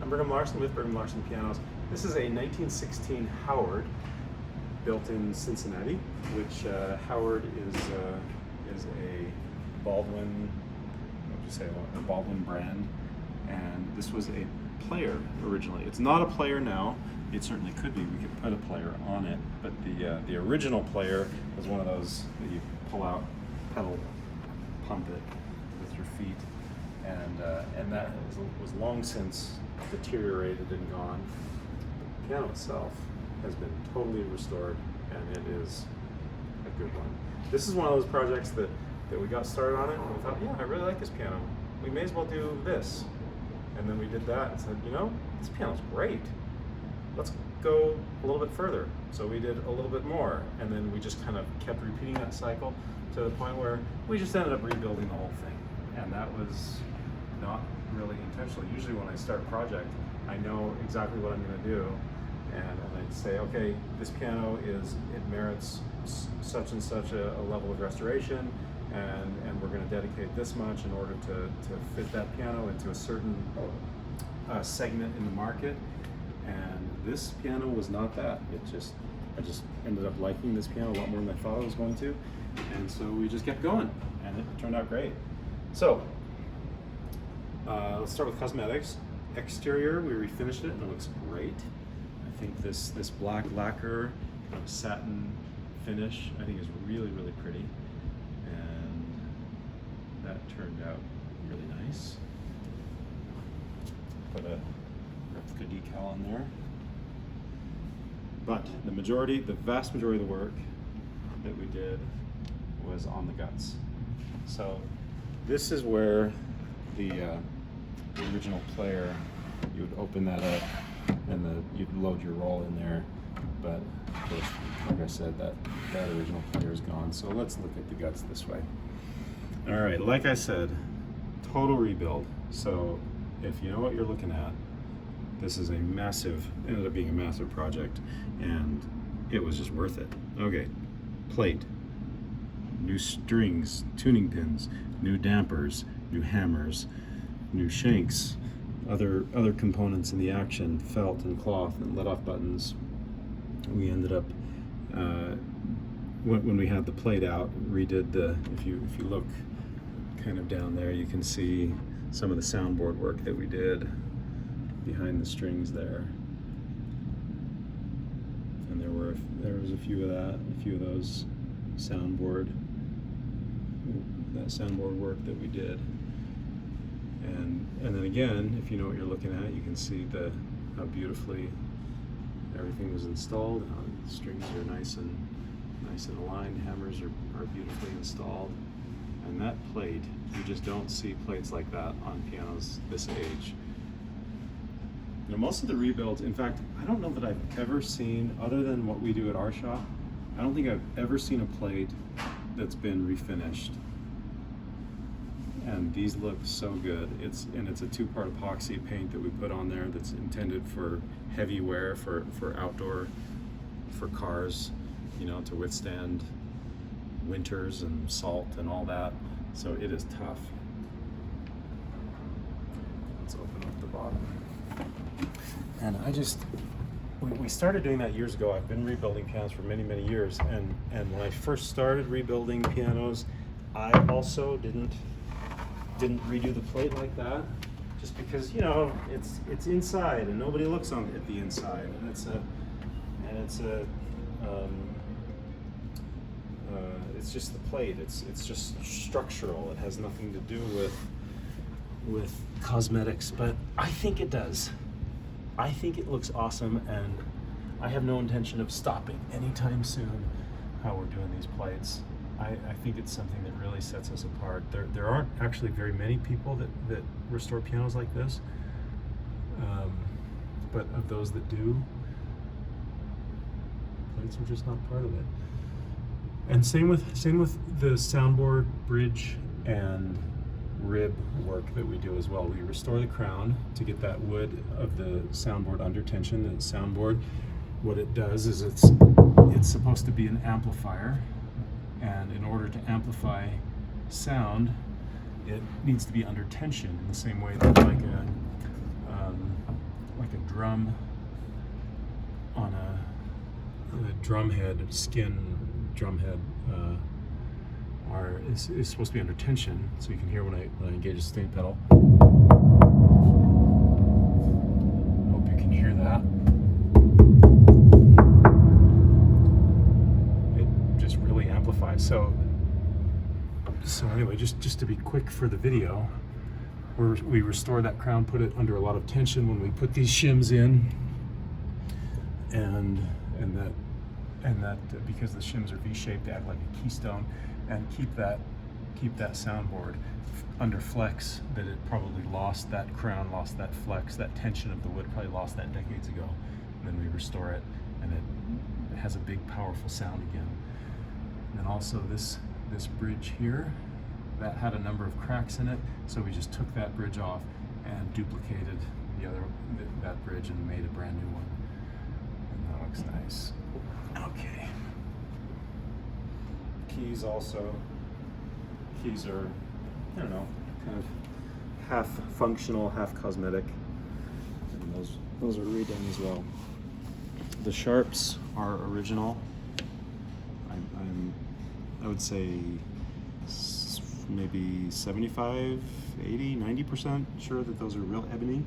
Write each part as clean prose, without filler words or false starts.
Brigham Larson with Brigham Larson Pianos. This is a 1916 Howard built in Cincinnati, which Howard is a Baldwin, what would you say, a Baldwin brand, and this was a player originally. It's not a player now. It certainly could be. We could put a player on it, but the original player was one of those that you pull out, pedal, pump it with your feet, and that was long since deteriorated and gone. The piano itself has been totally restored, and it is a good one. This is one of those projects that we got started on it, and we thought, yeah, I really like this piano. We may as well do this. And then we did that and said, you know, this piano's great. Let's go a little bit further. So we did a little bit more, and then we just kind of kept repeating that cycle to the point where we just ended up rebuilding the whole thing. And that was not really intentional. Usually when I start a project, I know exactly what I'm going to do, and I'd say, okay, this piano it merits such and such a level of restoration, and we're going to dedicate this much in order to fit that piano into a certain segment in the market. And this piano was not that. I just ended up liking this piano a lot more than I thought I was going to, and so we just kept going, and it turned out great. So let's start with cosmetics. Exterior, we refinished it and it looks great. I think this black lacquer kind of satin finish I think is really, really pretty, and that turned out really nice. Put a replica decal on there. But the vast majority of the work that we did was on the guts. So this is where the original player, you would open that up and you'd load your roll in there. But of course, like I said, that original player is gone. So let's look at the guts this way. All right, like I said, total rebuild. So if you know what you're looking at, this is ended up being a massive project, and it was just worth it. Okay, plate, new strings, tuning pins, new dampers, new hammers, new shanks, other components in the action, felt and cloth and let-off buttons. We ended up, when we had the plate out, redid if you look kind of down there, you can see some of the soundboard work that we did behind the strings there. And there was a few of those soundboard work that we did. And then again, if you know what you're looking at, you can see how beautifully everything was installed. The strings are nice and aligned. Hammers are beautifully installed. And that plate, you just don't see plates like that on pianos this age. You know, most of the rebuilds, in fact, I don't know that I've ever seen, other than what we do at our shop, I don't think I've ever seen a plate that's been refinished. And these look so good. It's a two-part epoxy paint that we put on there that's intended for heavy wear, for outdoor, for cars, you know, to withstand winters and salt and all that. So it is tough. Let's open up the bottom. And we started doing that years ago. I've been rebuilding pianos for many, many years, and when I first started rebuilding pianos, I also didn't redo the plate like that, just because, you know, it's inside and nobody looks on at the inside, and it's just the plate. It's just structural. It has nothing to do with cosmetics, but I think it does. I think it looks awesome, and I have no intention of stopping anytime soon how we're doing these plates. I think it's something that really sets us apart. There aren't actually very many people that restore pianos like this, but of those that do, plates are just not part of it. And same with the soundboard, bridge, and rib work that we do as well. We restore the crown to get that wood of the soundboard under tension. The soundboard, what it does is it's supposed to be an amplifier, and in order to amplify sound, it needs to be under tension in the same way that like drum on a drum head, skin drum head, is supposed to be under tension, so you can hear when I engage the sustain pedal. Hope you can hear that. It just really amplifies. So anyway, just to be quick for the video, we restore that crown, put it under a lot of tension when we put these shims in, and that because the shims are V-shaped, they act like a keystone, and keep that soundboard under flex, that it probably lost that crown, lost that flex, that tension of the wood, probably lost that decades ago. And then we restore it, and it has a big, powerful sound again. And then also this bridge here, that had a number of cracks in it, so we just took that bridge off and duplicated that bridge and made a brand new one. And that looks nice. Okay. Keys also. Keys are, I don't know, kind of half functional, half cosmetic. And those are redone as well. The sharps are original. I would say maybe 75, 80, 90% sure that those are real ebony,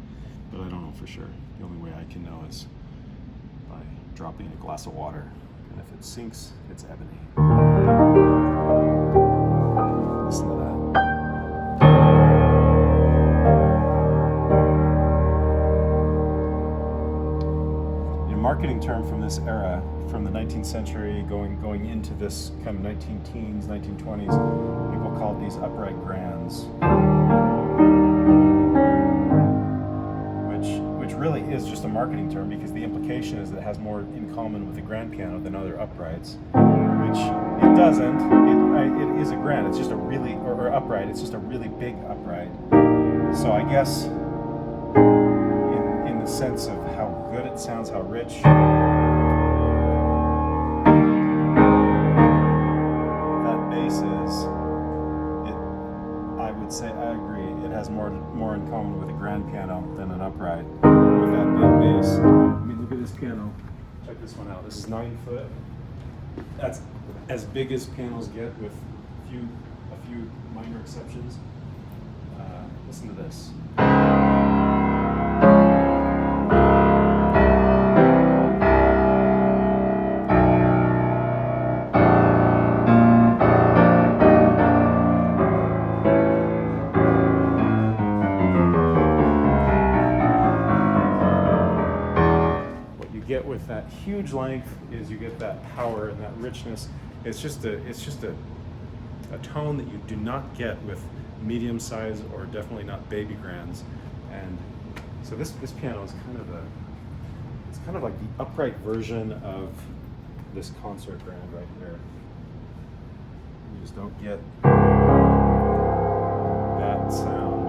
but I don't know for sure. The only way I can know is by dropping a glass of water, and if it sinks, it's ebony. Listen to that. A marketing term from this era, from the 19th century going into this kind of 19-teens, 1920s, people called these upright grands, which really is just a marketing term, because the implication is that it has more in common with the grand piano than other uprights, which it doesn't. It is a grand. It's just a really, or upright. It's just a really big upright. So I guess in the sense of how good it sounds, how rich. I agree, it has more in common with a grand piano than an upright with that big bass. I mean, look at this piano. Check this one out. This is 9 foot. That's as big as pianos get, with a few minor exceptions. Listen to this. Get with that huge length is you get that power and that richness. It's just a tone that you do not get with medium size, or definitely not baby grands. And so this piano is kind of like the upright version of this concert grand right here. You just don't get that sound.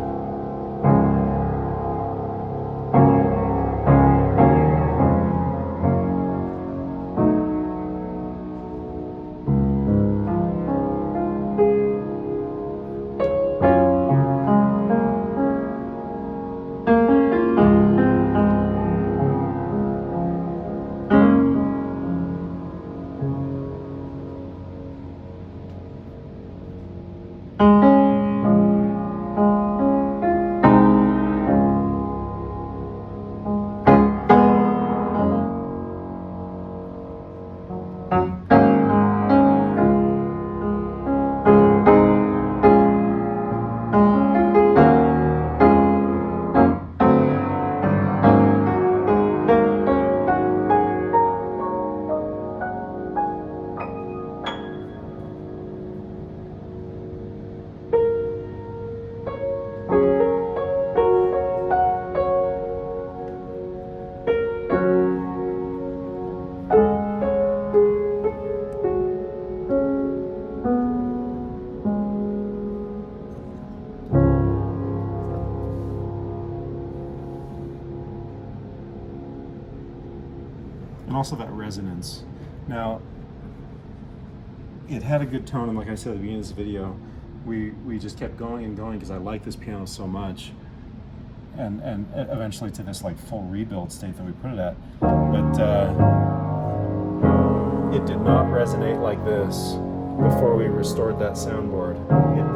And also that resonance. Now, it had a good tone, and like I said at the beginning of this video, we just kept going and going because I like this piano so much. and eventually to this like full rebuild state that we put it at. But it did not resonate like this before we restored that soundboard.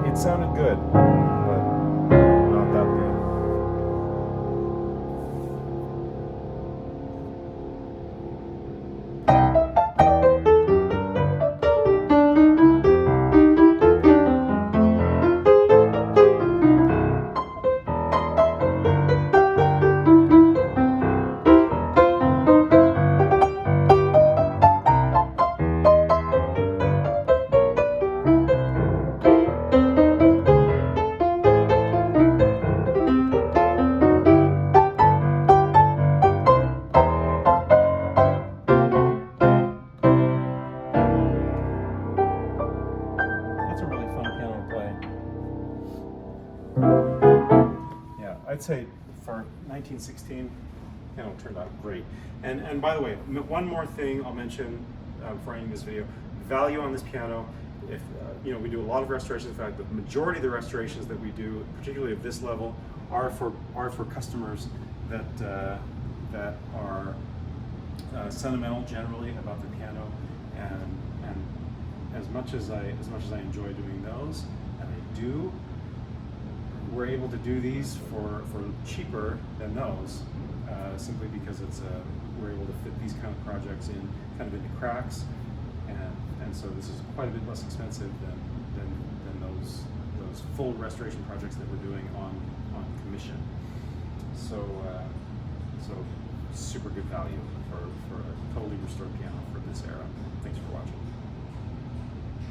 It sounded good, but not that good. I'd say for 1916, piano turned out great. And by the way, one more thing I'll mention before I end this video: value on this piano. If we do a lot of restorations. In fact, the majority of the restorations that we do, particularly of this level, are for customers that are sentimental generally about the piano, and as much as I enjoy doing those, and I do. We're able to do these for cheaper than those, simply because we're able to fit these kind of projects in kind of into cracks, and so this is quite a bit less expensive than those full restoration projects that we're doing on commission. So super good value for a totally restored piano for this era. Thanks for watching.